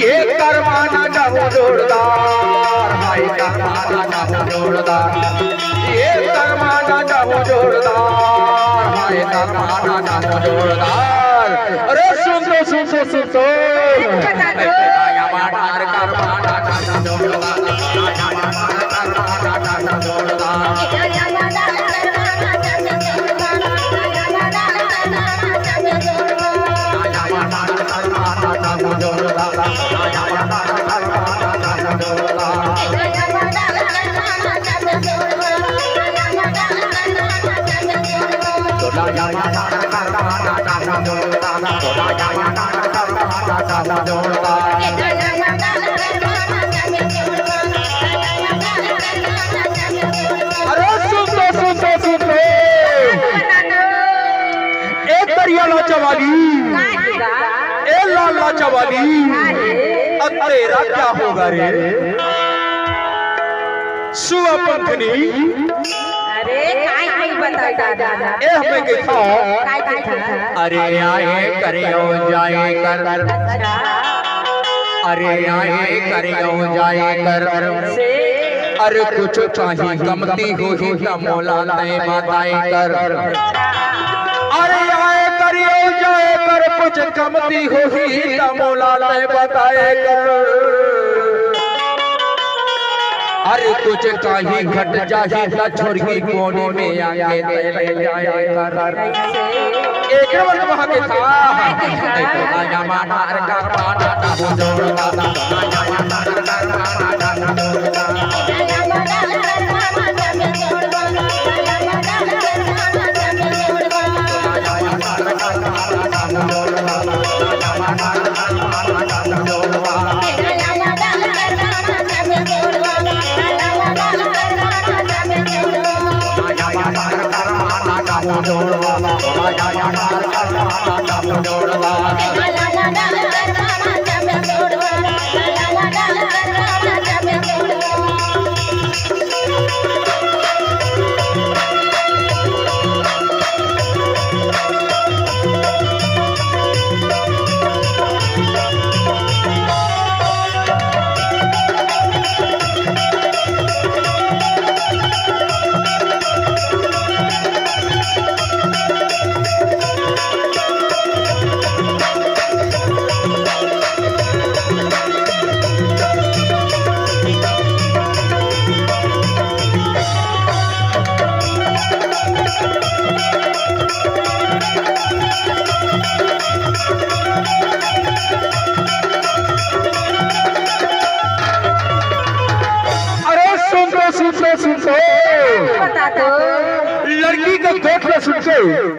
ये करवाना जाऊं जोरदार, हाय करवाना जाऊं जोरदार, ये करवाना जाऊं जोरदार, हाय करवाना जाऊं जोरदार। अरे सुन तो करवाना जाऊं जोरदार, लाला चवाली तेरा क्या होगा रे सुआ पंखनी। अरे काय बता दादा ए हमें देखो अरे आए करियो जाए कर, अरे आए करियो जाए कर, अरे कुछ चाहिए कमती हो ही मोला तय बताए कर। अरे आए करियो जाए कर, कुछ कमती हो ही मोला तय बताए कर। अरे कुछ काही घट जाही न छोड़गी कोने में आके ले जाए कर। एक बार वहां के था या माना करवाना जाऊं जोरदार, लड़की का कोट सुन के